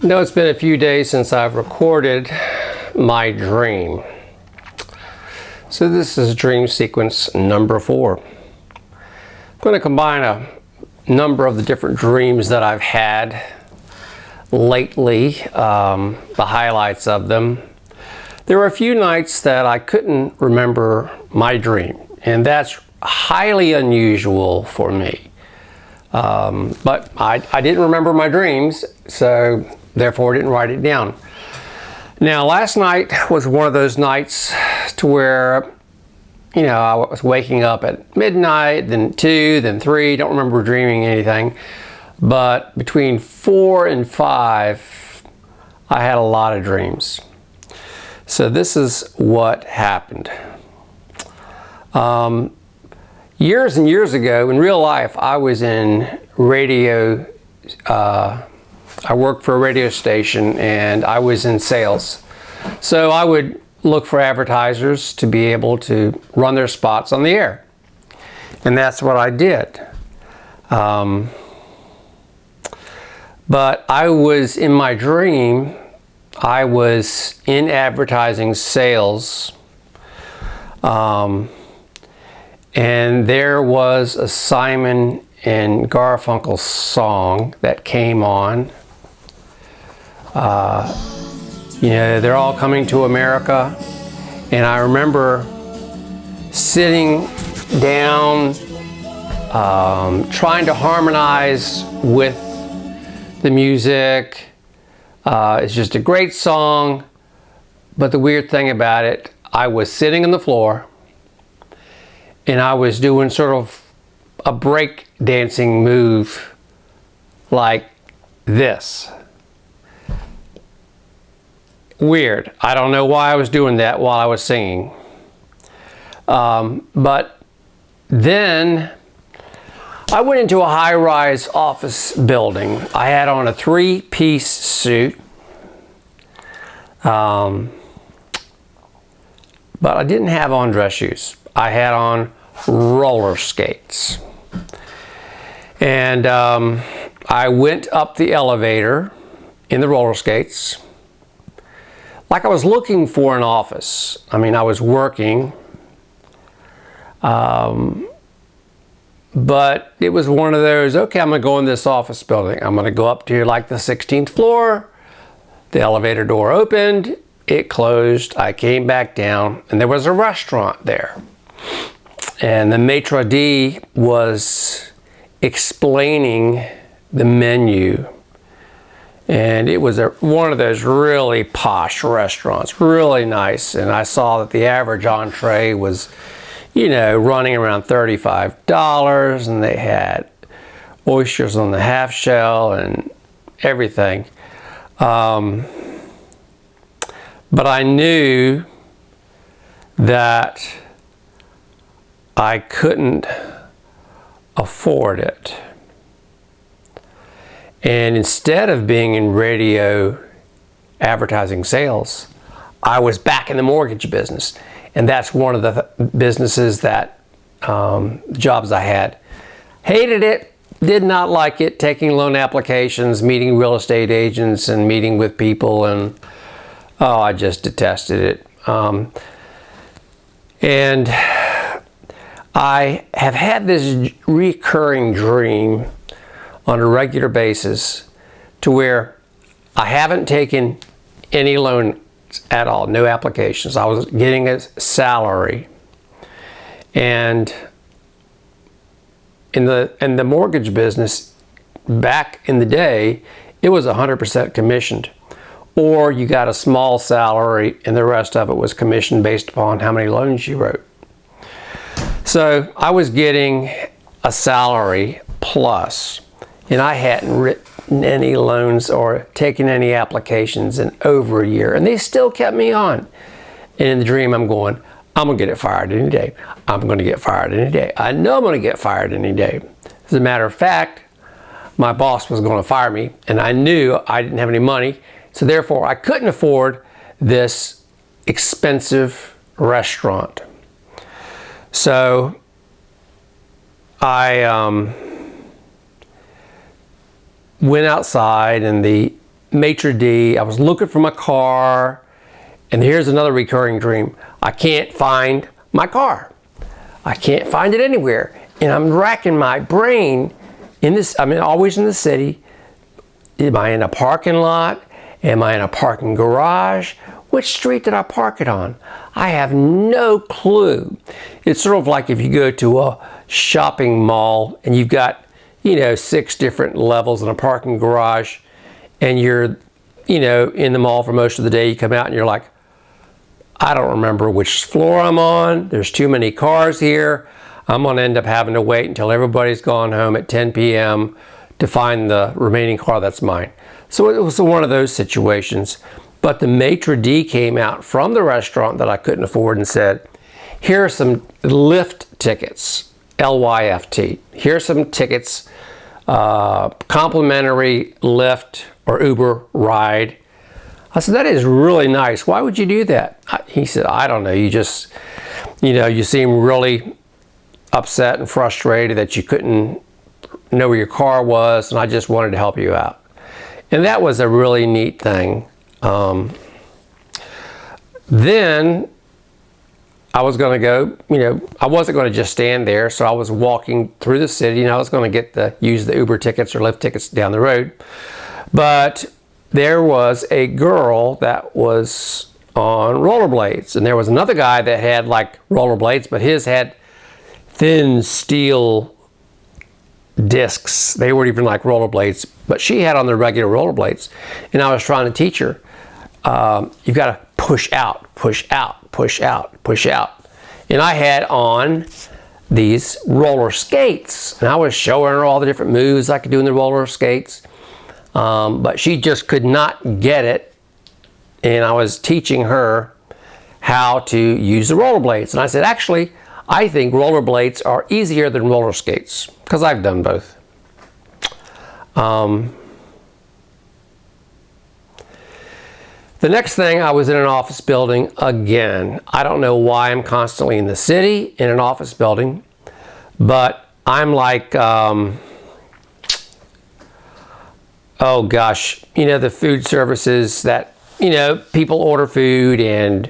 No, it's been a few days since I've recorded my dream. So this is dream sequence number 4. I'm going to combine a number of the different dreams that I've had lately, the highlights of them. There were a few nights that I couldn't remember my dream, and that's highly unusual for me. But I didn't remember my dreams, so therefore I didn't write it down. Now, last night was one of those nights to where, I was waking up at midnight, then 2, then 3, don't remember dreaming anything. But between 4 and 5, I had a lot of dreams. So this is what happened. Years and years ago, in real life, I was in radio. I worked for a radio station and I was in sales. So I would look for advertisers to be able to run their spots on the air. And that's what I did. But I was, in my dream, I was in advertising sales. And there was a Simon and Garfunkel song that came on. They're all coming to America. And I remember sitting down, trying to harmonize with the music. It's just a great song. But the weird thing about it, I was sitting on the floor and I was doing sort of a break dancing move like this. Weird. I don't know why I was doing that while I was singing. But then I went into a high-rise office building. I had on a 3-piece suit. But I didn't have on dress shoes. I had on roller skates. And I went up the elevator in the roller skates like I was looking for an office. I mean, I was working, but it was one of those, okay, I'm gonna go in this office building. I'm gonna go up to like the 16th floor. The elevator door opened, it closed, I came back down, and there was a restaurant there. And the maitre d' was explaining the menu. And it was one of those really posh restaurants, really nice. And I saw that the average entree was, running around $35. And they had oysters on the half shell and everything. But I knew that I couldn't afford it. And instead of being in radio advertising sales, I was back in the mortgage business. And that's one of the businesses that, jobs I had. Hated it, did not like it, taking loan applications, meeting real estate agents and meeting with people, and I just detested it. And I have had this recurring dream on a regular basis to where I haven't taken any loan at all, no applications. I was getting a salary. And in the mortgage business, back in the day, it was 100% commissioned. Or you got a small salary and the rest of it was commissioned based upon how many loans you wrote. So I was getting a salary plus, and I hadn't written any loans or taken any applications in over a year, and they still kept me on. And in the dream, I'm going, I'm gonna get fired any day. I'm gonna get fired any day. I know I'm gonna get fired any day. As a matter of fact, my boss was gonna fire me, and I knew I didn't have any money, so therefore I couldn't afford this expensive restaurant. So I went outside, and the maitre d'. I was looking for my car, and here's another recurring dream. I can't find my car. I can't find it anywhere. And I'm racking my brain in this, I'm always in the city. Am I in a parking lot? Am I in a parking garage? Which street did I park it on? I have no clue. It's sort of like if you go to a shopping mall and you've got, 6 different levels in a parking garage, and you're, in the mall for most of the day. You come out and you're like, I don't remember which floor I'm on. There's too many cars here. I'm going to end up having to wait until everybody's gone home at 10 p.m. to find the remaining car that's mine. So it was one of those situations. But the maitre d' came out from the restaurant that I couldn't afford and said, here are some Lyft tickets, L-Y-F-T. Here's some tickets, complimentary Lyft or Uber ride. I said, that is really nice. Why would you do that? He said, I don't know. You just, you seem really upset and frustrated that you couldn't know where your car was, and I just wanted to help you out. And that was a really neat thing. Then I was going to go, I wasn't going to just stand there, so I was walking through the city, and I was going to use the Uber tickets or Lyft tickets down the road. But there was a girl that was on rollerblades, and there was another guy that had like rollerblades, but his had thin steel discs. They weren't even like rollerblades, but she had on the regular rollerblades. And I was trying to teach her, you've got to push out, push out, push out, push out. And I had on these roller skates, and I was showing her all the different moves I could do in the roller skates. But she just could not get it. And I was teaching her how to use the rollerblades. And I said, actually, I think rollerblades are easier than roller skates, because I've done both. The next thing, I was in an office building again. I don't know why I'm constantly in the city, in an office building, but I'm like, oh gosh, the food services that, people order food and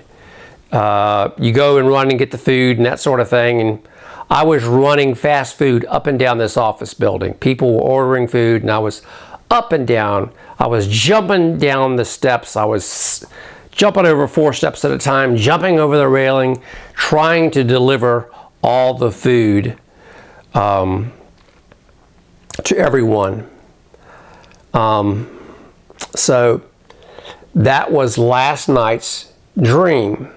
you go and run and get the food and that sort of thing. And I was running fast food up and down this office building. People were ordering food, and I was up and down. I was jumping down the steps. I was jumping over 4 steps at a time, jumping over the railing, trying to deliver all the food to everyone. So that was last night's dream.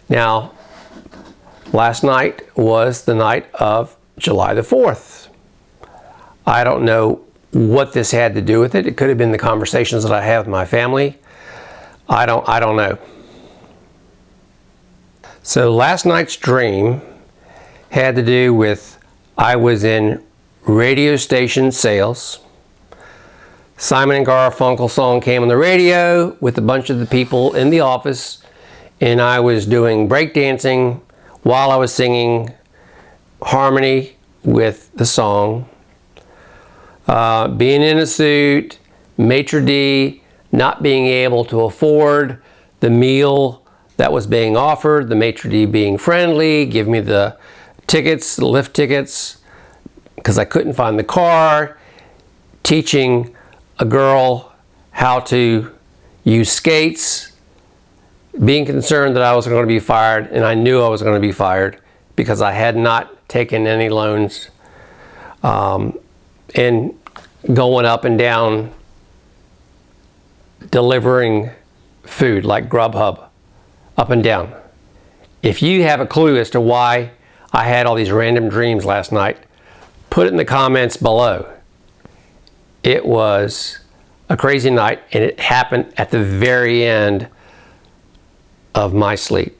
Now, last night was the night of July the 4th. I don't know what this had to do with it. It could have been the conversations that I had with my family. I don't know. So last night's dream had to do with, I was in radio station sales. Simon and Garfunkel song came on the radio with a bunch of the people in the office, and I was doing breakdancing while I was singing harmony with the song. Being in a suit, maitre d', not being able to afford the meal that was being offered, the maitre d' being friendly, give me the tickets, the Lyft tickets, because I couldn't find the car, teaching a girl how to use skates, being concerned that I was going to be fired, and I knew I was going to be fired because I had not taken any loans, and going up and down delivering food like Grubhub, up and down. If you have a clue as to why I had all these random dreams last night, put it in the comments below. It was a crazy night, and it happened at the very end of my sleep.